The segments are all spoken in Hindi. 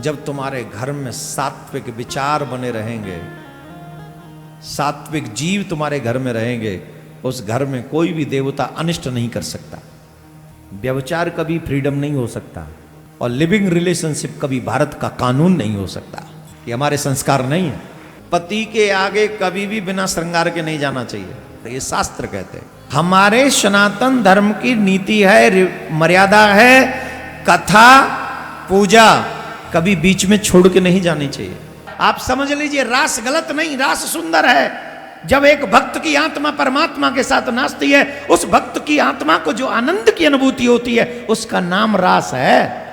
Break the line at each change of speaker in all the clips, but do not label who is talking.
जब तुम्हारे घर में सात्विक विचार बने रहेंगे, सात्विक जीव तुम्हारे घर में रहेंगे, उस घर में कोई भी देवता अनिष्ट नहीं कर सकता। व्यभिचार कभी फ्रीडम नहीं हो सकता और लिविंग रिलेशनशिप कभी भारत का कानून नहीं हो सकता। ये हमारे संस्कार नहीं है। पति के आगे कभी भी बिना श्रृंगार के नहीं जाना चाहिए, तो ये शास्त्र कहते हैं। हमारे सनातन धर्म की नीति है, मर्यादा है, कथा पूजा कभी बीच में छोड़ के नहीं जानी चाहिए। आप समझ लीजिए, रास गलत नहीं, रास सुंदर है। जब एक भक्त की आत्मा परमात्मा के साथ नाचती है, उस भक्त की आत्मा को जो आनंद की अनुभूति होती है, उसका नाम रास है।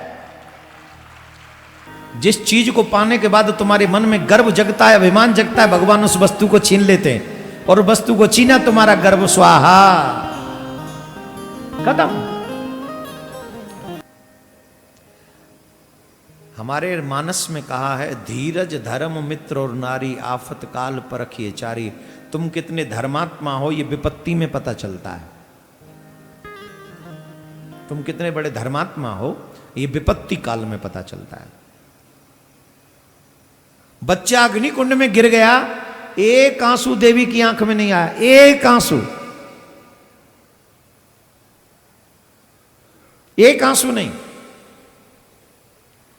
जिस चीज को पाने के बाद तुम्हारे मन में गर्व जगता है, अभिमान जगता है, भगवान उस वस्तु को छीन लेते हैं, और वस्तु को छीना तुम्हारा गर्व स्वाहा, खत्म। हमारे मानस में कहा है, धीरज धर्म मित्र और नारी, आफत काल परखिए चारी। तुम कितने धर्मात्मा हो ये विपत्ति में पता चलता है। तुम कितने बड़े धर्मात्मा हो ये विपत्ति काल में पता चलता है। बच्चा अग्नि कुंड में गिर गया, एक आंसू देवी की आंख में नहीं आया, एक आंसू, एक आंसू नहीं।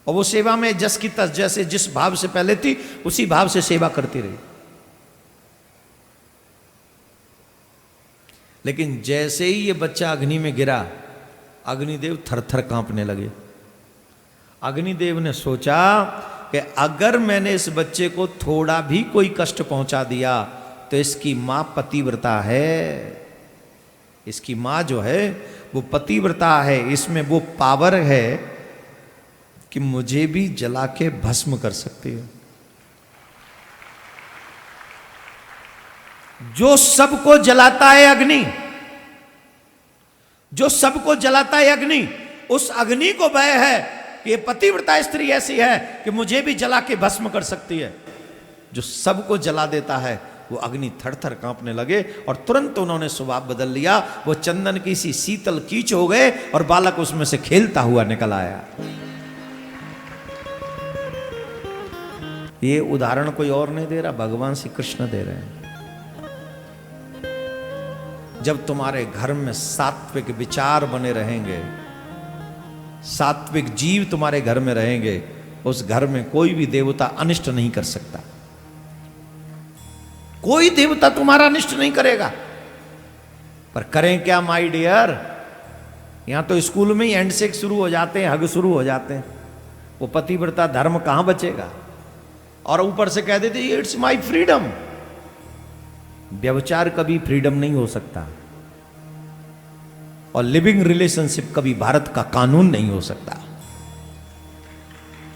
और वो सेवा में जस की तस, जैसे जिस भाव से पहले थी उसी भाव से सेवा करती रही। लेकिन जैसे ही ये बच्चा अग्नि में गिरा, अग्निदेव थरथर कांपने लगे। अग्निदेव ने सोचा कि अगर मैंने इस बच्चे को थोड़ा भी कोई कष्ट पहुंचा दिया तो इसकी मां पतिव्रता है, इसकी मां जो है वो पतिव्रता है, इसमें वो पावर है कि मुझे भी जला के भस्म कर सकती है। जो सबको जलाता है अग्नि, जो सबको जलाता है अग्नि, उस अग्नि को भय है कि ये पतिव्रता स्त्री ऐसी है कि मुझे भी जला के भस्म कर सकती है। जो सबको जला देता है वो अग्नि थर थर कांपने लगे और तुरंत उन्होंने स्वभाव बदल लिया। वो चंदन की सी शीतल कीच हो गए और बालक उसमें से खेलता हुआ निकल आया। ये उदाहरण कोई और नहीं दे रहा, भगवान श्री कृष्ण दे रहे हैं। जब तुम्हारे घर में सात्विक विचार बने रहेंगे, सात्विक जीव तुम्हारे घर में रहेंगे, उस घर में कोई भी देवता अनिष्ट नहीं कर सकता। कोई देवता तुम्हारा अनिष्ट नहीं करेगा। पर करें क्या माय डियर, यहां तो स्कूल में ही हैंडशेक शुरू हो जाते हैं, हग शुरू हो जाते हैं। वो पतिव्रता धर्म कहां बचेगा। और ऊपर से कह देते इट्स माय फ्रीडम। व्यभिचार कभी फ्रीडम नहीं हो सकता और लिविंग रिलेशनशिप कभी भारत का कानून नहीं हो सकता।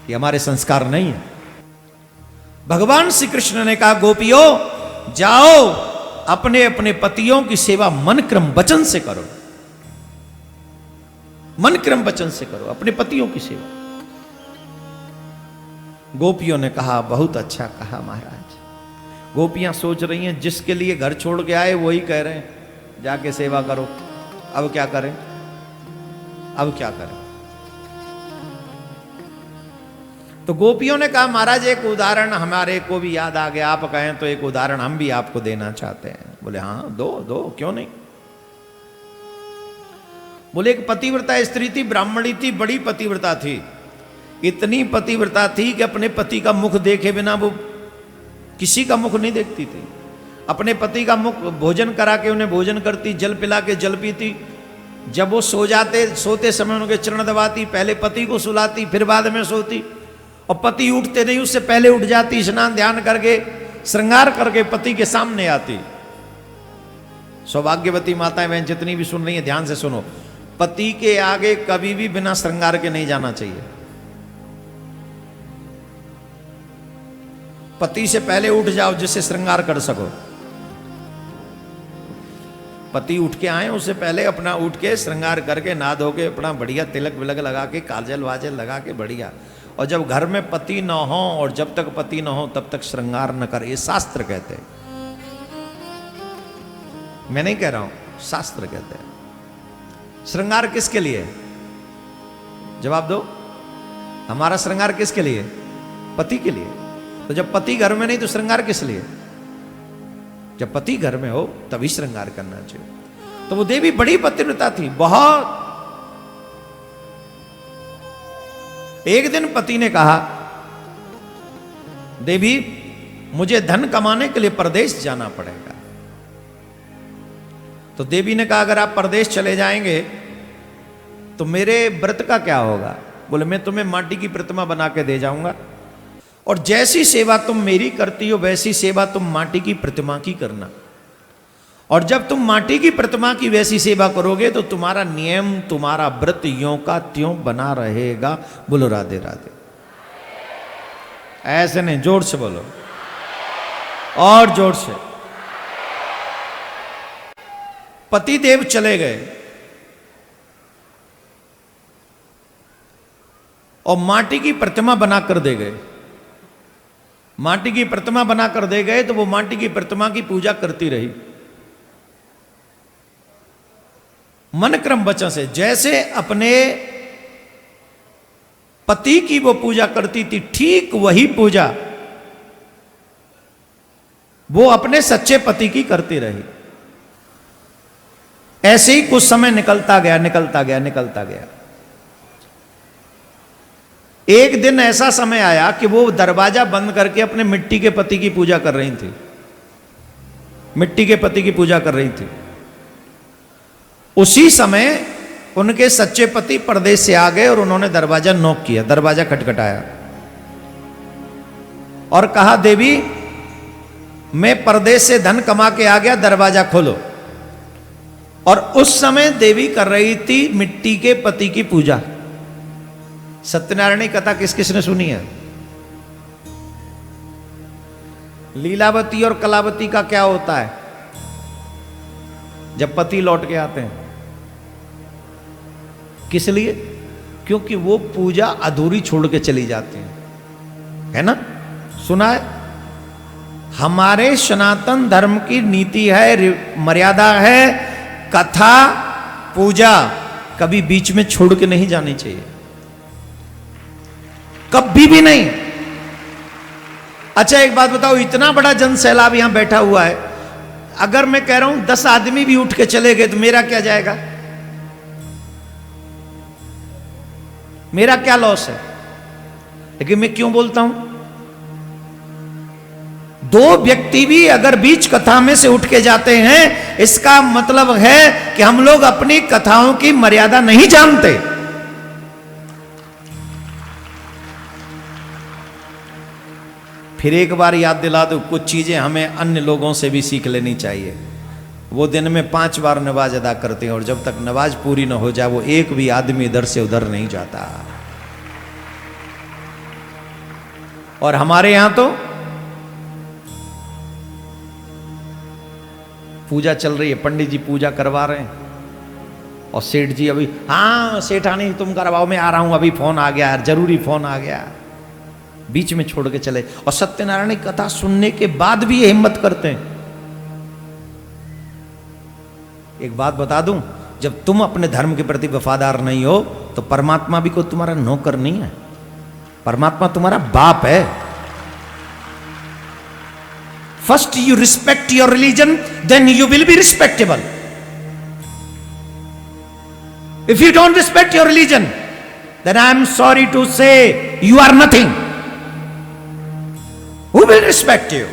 ये हमारे संस्कार नहीं है। भगवान श्री कृष्ण ने कहा, गोपियों जाओ अपने अपने पतियों की सेवा मन क्रम वचन से करो, मन क्रम वचन से करो अपने पतियों की सेवा। गोपियों ने कहा, बहुत अच्छा कहा महाराज। गोपियां सोच रही हैं जिसके लिए घर छोड़ के आए वही कह रहे हैं जाके सेवा करो। अब क्या करें, अब क्या करें। तो गोपियों ने कहा, महाराज एक उदाहरण हमारे को भी याद आ गया, आप कहें तो एक उदाहरण हम भी आपको देना चाहते हैं। बोले हाँ दो दो, क्यों नहीं। बोले एक पतिव्रता स्त्री थी, ब्राह्मणी थी, बड़ी पतिव्रता थी। इतनी पतिव्रता थी कि अपने पति का मुख देखे बिना वो किसी का मुख नहीं देखती थी। अपने पति का मुख भोजन करा के उन्हें भोजन करती, जल पिला के जल पीती। जब वो सो जाते, सोते समय उनके चरण दबाती, पहले पति को सुलाती फिर बाद में सोती। और पति उठते नहीं उससे पहले उठ जाती, स्नान ध्यान करके श्रृंगार करके पति के सामने आती। सौभाग्यवती माताएं बहन जितनी भी सुन रही है ध्यान से सुनो, पति के आगे कभी भी बिना श्रृंगार के नहीं जाना चाहिए। पति से पहले उठ जाओ जिससे श्रृंगार कर सको। पति उठ के आए उससे पहले अपना उठ के श्रृंगार करके नहा धो के अपना बढ़िया तिलक विलक लगा के काजल वाजल लगा के बढ़िया। और जब घर में पति न हो और जब तक पति न हो तब तक श्रृंगार न कर, ये शास्त्र कहते हैं। मैं नहीं कह रहा हूं, शास्त्र कहते हैं। श्रृंगार किसके लिए? जवाब दो। हमारा श्रृंगार किसके लिए? पति के लिए। तो जब पति घर में नहीं तो श्रृंगार किस लिए? जब पति घर में हो तभी श्रृंगार करना चाहिए। तो वो देवी बड़ी पतिव्रता थी, बहुत। एक दिन पति ने कहा, देवी मुझे धन कमाने के लिए परदेश जाना पड़ेगा। तो देवी ने कहा, अगर आप परदेश चले जाएंगे तो मेरे व्रत का क्या होगा? बोले, मैं तुम्हें माटी की प्रतिमा बना के दे जाऊंगा, और जैसी सेवा तुम मेरी करती हो वैसी सेवा तुम माटी की प्रतिमा की करना। और जब तुम माटी की प्रतिमा की वैसी सेवा करोगे तो तुम्हारा नियम, तुम्हारा व्रत यों का त्यों बना रहेगा। बोलो राधे राधे। ऐसे नहीं, जोर से बोलो, और जोर से। पति देव चले गए और माटी की प्रतिमा बनाकर दे गए। माटी की प्रतिमा बनाकर दे गए तो वो माटी की प्रतिमा की पूजा करती रही मन क्रम वचन से। जैसे अपने पति की वो पूजा करती थी, ठीक वही पूजा वो अपने सच्चे पति की करती रही। ऐसे ही कुछ समय निकलता गया, निकलता गया, निकलता गया। एक दिन ऐसा समय आया कि वो दरवाजा बंद करके अपने मिट्टी के पति की पूजा कर रही थी, मिट्टी के पति की पूजा कर रही थी। उसी समय उनके सच्चे पति परदेश से आ गए और उन्होंने दरवाजा नॉक किया, दरवाजा खटखटाया और कहा, देवी मैं परदेश से धन कमा के आ गया, दरवाजा खोलो। और उस समय देवी कर रही थी मिट्टी के पति की पूजा। सत्यनारायण की कथा किस किसने सुनी है? लीलावती और कलावती का क्या होता है जब पति लौट के आते हैं? किस लिए? क्योंकि वो पूजा अधूरी छोड़ के चली जाती है ना? सुना है? हमारे सनातन धर्म की नीति है, मर्यादा है, कथा पूजा कभी बीच में छोड़ के नहीं जानी चाहिए, कभी भी नहीं। अच्छा एक बात बताओ, इतना बड़ा जन सैलाब यहां बैठा हुआ है, अगर मैं कह रहा हूं 10 आदमी भी उठ के चले गए तो मेरा क्या जाएगा? मेरा क्या लॉस है? लेकिन मैं क्यों बोलता हूं? 2 व्यक्ति भी अगर बीच कथा में से उठ के जाते हैं, इसका मतलब है कि हम लोग अपनी कथाओं की मर्यादा नहीं जानते। फिर एक बार याद दिला दो, कुछ चीजें हमें अन्य लोगों से भी सीख लेनी चाहिए। वो दिन में 5 बार नमाज अदा करते हैं और जब तक नमाज पूरी ना हो जाए वो एक भी आदमी इधर से उधर नहीं जाता। और हमारे यहां तो पूजा चल रही है, पंडित जी पूजा करवा रहे हैं और सेठ जी अभी, हाँ सेठानी तुम करवाओ, मैं आ रहा हूं, अभी फोन आ गया, जरूरी फोन आ गया, बीच में छोड़ के चले। और सत्यनारायण की कथा सुनने के बाद भी ये हिम्मत करते हैं। एक बात बता दूं, जब तुम अपने धर्म के प्रति वफादार नहीं हो तो परमात्मा भी कोई तुम्हारा नौकर नहीं है, परमात्मा तुम्हारा बाप है। First you respect your religion, then you will be respectable. If you don't respect your religion, then I am sorry to say you are nothing. Who will respect you?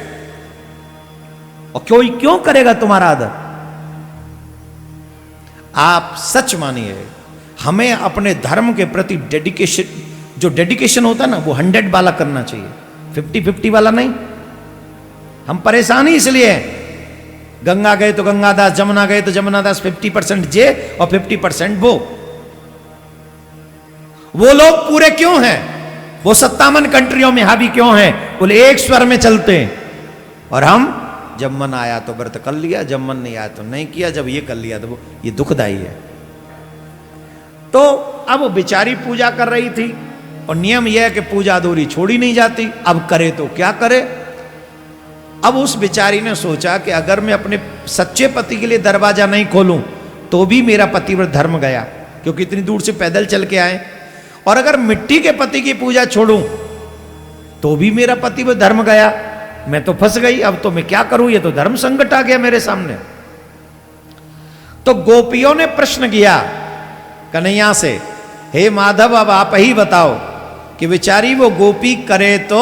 और कोई क्यों करेगा तुम्हारा आदर? आप सच मानिए, हमें अपने धर्म के प्रति डेडिकेशन, जो डेडिकेशन होता है ना, वो 100 वाला करना चाहिए, 50-50 वाला नहीं। हम परेशान ही इसलिए हैं, गंगा गए तो गंगादास, जमुना गए तो जमुनादास, 50% जे और 50% वो लोग पूरे क्यों हैं? वो 57 कंट्रियों में हावी क्यों हैं? बोले एक स्वर में चलते हैं। और हम जब मन आया तो व्रत कर लिया, जब मन नहीं आया तो नहीं किया, जब ये कर लिया तो वो, ये दुखदाई है। तो अब वो बेचारी पूजा कर रही थी और नियम यह है कि पूजा अधूरी छोड़ी नहीं जाती। अब करे तो क्या करे? अब उस बेचारी ने सोचा कि अगर मैं अपने सच्चे पति के लिए दरवाजा नहीं खोलूं तो भी मेरा पतिव्रत धर्म गया, क्योंकि इतनी दूर से पैदल चल के आए और अगर मिट्टी के पति की पूजा छोड़ूं तो भी मेरा पति वो धर्म गया, मैं तो फंस गई, अब तो मैं क्या करूं, ये तो धर्म संकट आ गया मेरे सामने। तो गोपियों ने प्रश्न किया कन्हैया से, हे माधव अब आप ही बताओ कि बेचारी वो गोपी करे तो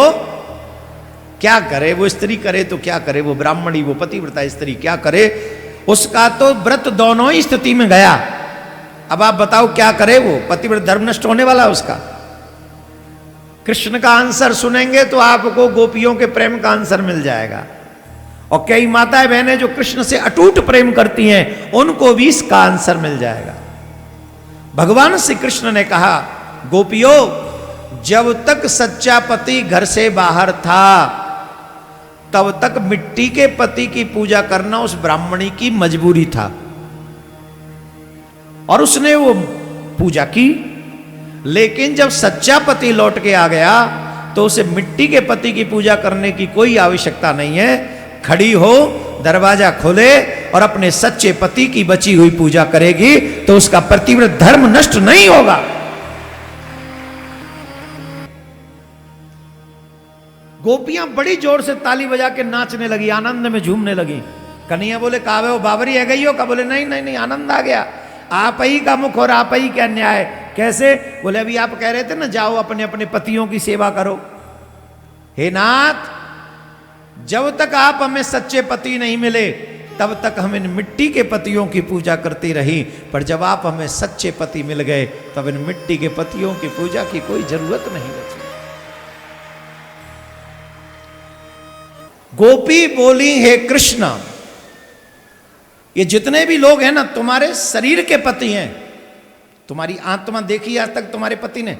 क्या करे, वो स्त्री करे तो क्या करे, वो ब्राह्मणी वो पतिव्रता स्त्री क्या करे, उसका तो व्रत दोनों ही स्थिति में गया। अब आप बताओ क्या करे, वो पतिव्रत धर्म नष्ट होने वाला उसका। कृष्ण का आंसर सुनेंगे तो आपको गोपियों के प्रेम का आंसर मिल जाएगा। और कई माताएं बहनें जो कृष्ण से अटूट प्रेम करती हैं उनको भी इसका आंसर मिल जाएगा। भगवान श्री कृष्ण ने कहा, गोपियों जब तक सच्चा पति घर से बाहर था तब तक मिट्टी के पति की पूजा करना उस ब्राह्मणी की मजबूरी था, और उसने वो पूजा की। लेकिन जब सच्चा पति लौट के आ गया तो उसे मिट्टी के पति की पूजा करने की कोई आवश्यकता नहीं है। खड़ी हो, दरवाजा खोले और अपने सच्चे पति की बची हुई पूजा करेगी तो उसका पतिव्रत धर्म नष्ट नहीं होगा। गोपियां बड़ी जोर से ताली बजा के नाचने लगी, आनंद में झूमने लगी। कन्हैया बोले, कावे वो बाबरी है गई हो का? बोले नहीं नहीं नहीं, आनंद आ गया, आप ही का मुख और आप ही क्या न्याय। कैसे? बोले अभी आप कह रहे थे ना जाओ अपने अपने पतियों की सेवा करो। हे नाथ, जब तक आप हमें सच्चे पति नहीं मिले तब तक हम इन मिट्टी के पतियों की पूजा करती रही, पर जब आप हमें सच्चे पति मिल गए तब इन मिट्टी के पतियों की पूजा की कोई जरूरत नहीं बची। गोपी बोली, हे कृष्ण, ये जितने भी लोग हैं ना तुम्हारे शरीर के पति हैं, तुम्हारी आत्मा देखी आज तक तुम्हारे पति ने?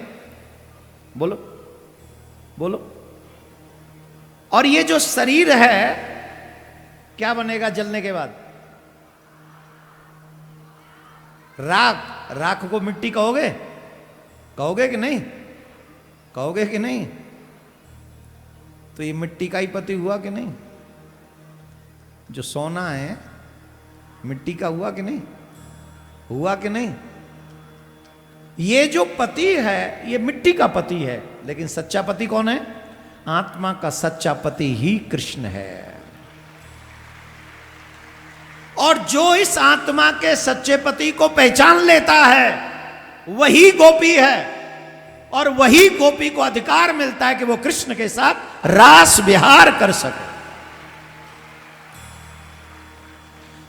बोलो बोलो। और ये जो शरीर है क्या बनेगा जलने के बाद? राख। राख को मिट्टी कहोगे? कहोगे कि नहीं? कहोगे कि नहीं? तो ये मिट्टी का ही पति हुआ कि नहीं? जो सोना है मिट्टी का हुआ कि नहीं? हुआ कि नहीं? ये जो पति है ये मिट्टी का पति है, लेकिन सच्चा पति कौन है? आत्मा का सच्चा पति ही कृष्ण है। और जो इस आत्मा के सच्चे पति को पहचान लेता है वही गोपी है, और वही गोपी को अधिकार मिलता है कि वो कृष्ण के साथ रास विहार कर सके।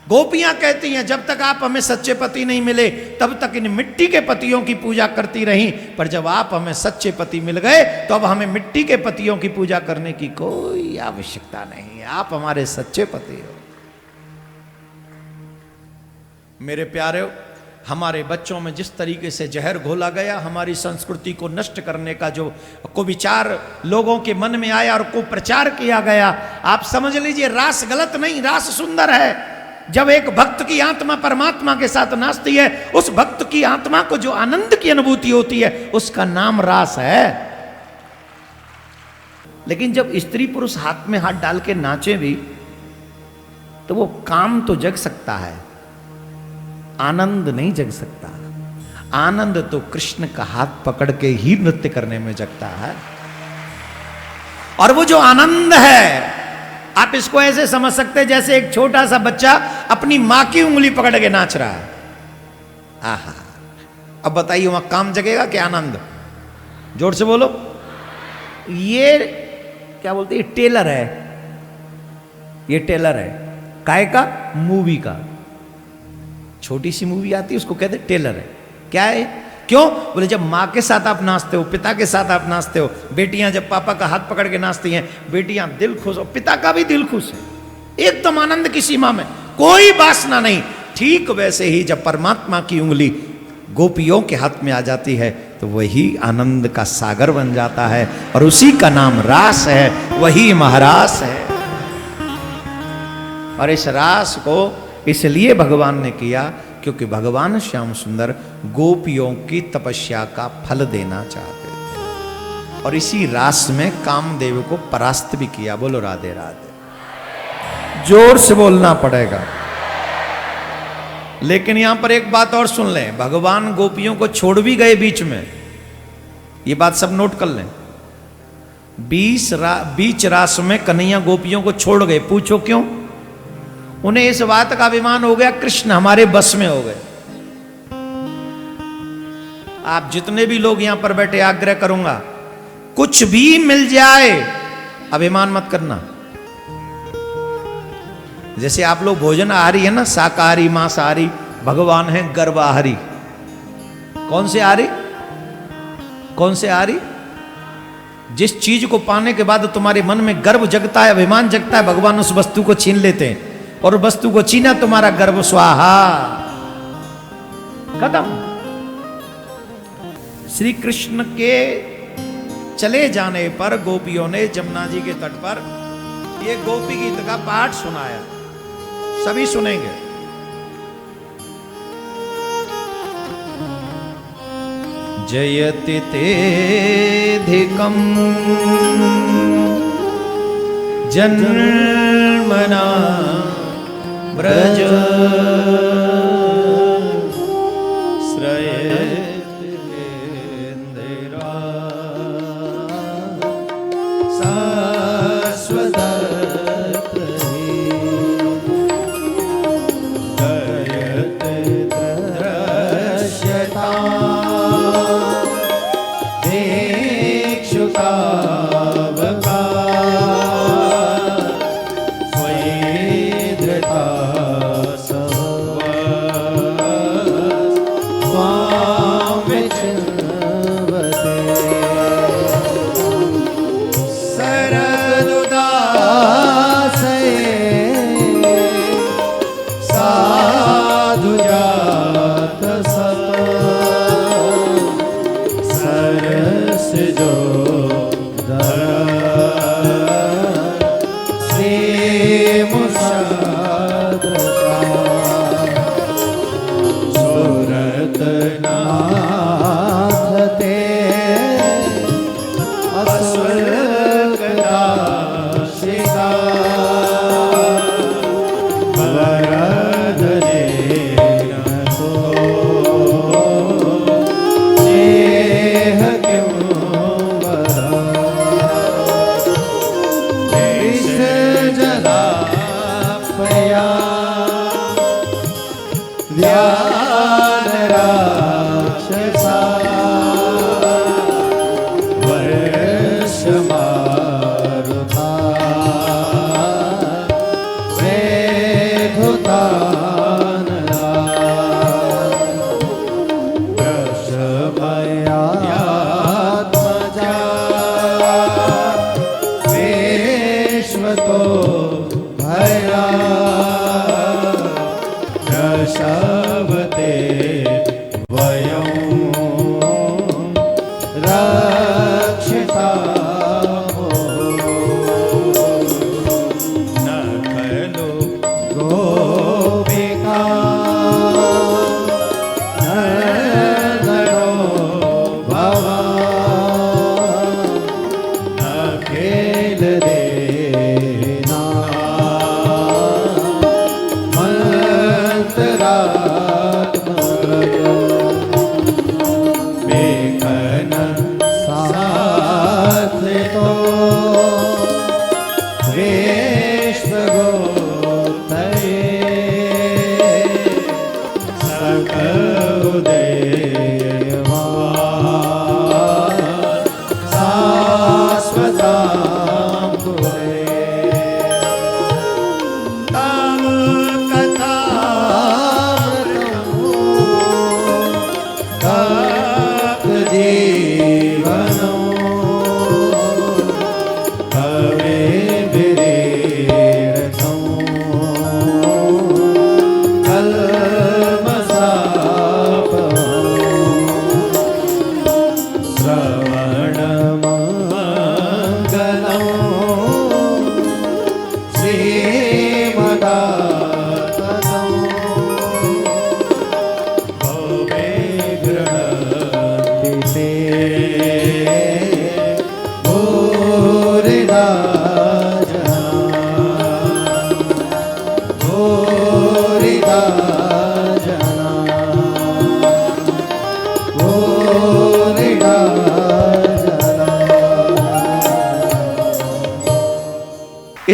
गोपियां कहती हैं जब तक आप हमें सच्चे पति नहीं मिले तब तक इन मिट्टी के पतियों की पूजा करती रहीं, पर जब आप हमें सच्चे पति मिल गए तो अब हमें मिट्टी के पतियों की पूजा करने की कोई आवश्यकता नहीं है, आप हमारे सच्चे पति हो। मेरे प्यारे, हमारे बच्चों में जिस तरीके से जहर घोला गया, हमारी संस्कृति को नष्ट करने का जो कुविचार लोगों के मन में आया और को प्रचार किया गया, आप समझ लीजिए रास गलत नहीं, रास सुंदर है। जब एक भक्त की आत्मा परमात्मा के साथ नाचती है, उस भक्त की आत्मा को जो आनंद की अनुभूति होती है उसका नाम रास है। लेकिन जब स्त्री पुरुष हाथ में हाथ डाल के नाचे भी तो वो काम तो जग सकता है, आनंद नहीं जग सकता। आनंद तो कृष्ण का हाथ पकड़ के ही नृत्य करने में जगता है। और वो जो आनंद है, आप इसको ऐसे समझ सकते हैं जैसे एक छोटा सा बच्चा अपनी मां की उंगली पकड़ के नाच रहा है। आहा, अब बताइए वहां काम जगेगा क्या? आनंद? जोर से बोलो। ये क्या बोलते हैं? टेलर है, ये टेलर है। काय का? मूवी का। छोटी सी मूवी आती है उसको कहते टेलर है। क्या है? क्यों? बोले जब माँ के साथ आप नाचते हो, पिता के साथ आप नाचते हो, बेटियां जब पापा का हाथ पकड़ के नाचती हैं, बेटियां दिल खुश, और पिता का भी दिल खुश है, एकदम आनंद की सीमा में, कोई वासना नहीं। ठीक वैसे ही जब परमात्मा की उंगली गोपियों के हाथ में आ जाती है तो वही आनंद का सागर बन जाता है, और उसी का नाम रास है, वही महारास है। और इस रास को इसलिए भगवान ने किया क्योंकि भगवान श्याम सुंदर गोपियों की तपस्या का फल देना चाहते थे, और इसी रास में कामदेव को परास्त भी किया। बोलो राधे राधे। जोर से बोलना पड़ेगा। लेकिन यहां पर एक बात और सुन लें, भगवान गोपियों को छोड़ भी गए बीच में, ये बात सब नोट कर लें। बीच रास में कन्हैया गोपियों को छोड़ गए। पूछो क्यों? उन्हें इस बात का अभिमान हो गया कृष्ण हमारे बस में हो गए। आप जितने भी लोग यहां पर बैठे, आग्रह करूंगा, कुछ भी मिल जाए अभिमान मत करना। जैसे आप लोग भोजन आहारी है ना, शाकाहारी मांसाहारी, भगवान है गर्वाहारी। कौन से आहारी? कौन से आहारी? जिस चीज को पाने के बाद तुम्हारे मन में गर्व जगता है, अभिमान जगता है, भगवान उस वस्तु को छीन लेते हैं, और वस्तु को छीना तुम्हारा गर्व स्वाहा, खत्म। श्री कृष्ण के चले जाने पर गोपियों ने जमुना जी के तट पर ये गोपी गीत का पाठ सुनाया। सभी सुनेंगे। जयति तेधिकं जन्मना व्रज श्रयेति इंदिरा शाश्वतत्रयी जयति दृश्यता देक्षुतावका स्वैधृता स्वां विचिन्वते शरदुदासये साधुजात सरसिजो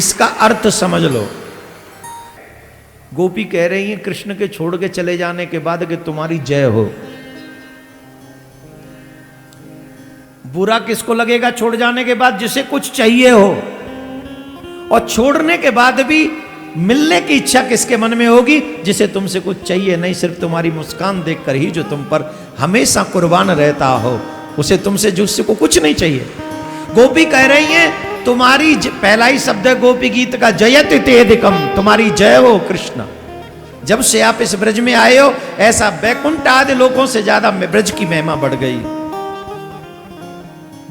इसका अर्थ समझ लो। गोपी कह रही है कृष्ण के छोड़ के चले जाने के बाद कि तुम्हारी जय हो। बुरा किसको लगेगा छोड़ जाने के बाद? जिसे कुछ चाहिए हो। और छोड़ने के बाद भी मिलने की इच्छा किसके मन में होगी? जिसे तुमसे कुछ चाहिए नहीं, सिर्फ तुम्हारी मुस्कान देखकर ही जो तुम पर हमेशा कुर्बान रहता हो, उसे तुमसे जिससे को कुछ नहीं चाहिए। गोपी कह रही है तुम्हारी पहला ही शब्द है गोपी गीत का, जयति तेधिकम, तुम्हारी जय हो कृष्ण। जब से आप इस ब्रज में आए हो, ऐसा बैकुंठ आदि लोगों से ज्यादा ब्रज की महिमा बढ़ गई।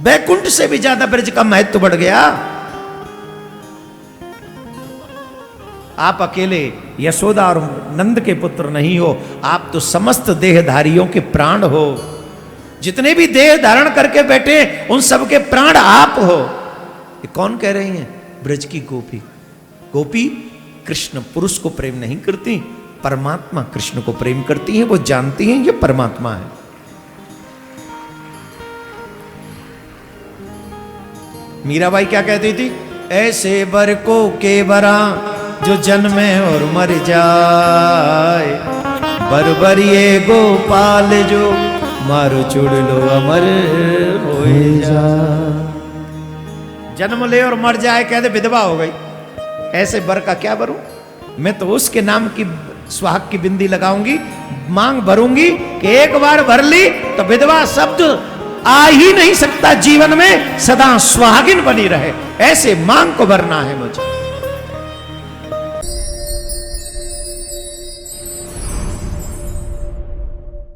बैकुंठ से भी ज्यादा ब्रज का महत्व बढ़ गया। आप अकेले यशोदा और नंद के पुत्र नहीं हो, आप तो समस्त देहधारियों के प्राण हो। जितने भी देह धारण करके बैठे उन सब के प्राण आप हो। ये कौन कह रही हैं? ब्रज की गोपी। गोपी कृष्ण पुरुष को प्रेम नहीं करती, परमात्मा कृष्ण को प्रेम करती हैं। वो जानती हैं ये परमात्मा है। मीराबाई क्या कहती थी? ऐसे बर को के बरा जो जन्मे और मर जाए, बरबरिए गोपाल जो मारो चुड़ लो अमर हो जा। जन्म ले और मर जाए, कहते विधवा हो गई। ऐसे बर का क्या भरूं? मैं तो उसके नाम की सुहाग की बिंदी लगाऊंगी, मांग भरूंगी कि एक बार भर ली तो विधवा शब्द आ ही नहीं सकता जीवन में, सदा सुहागिन बनी रहे। ऐसे मांग को भरना है मुझे।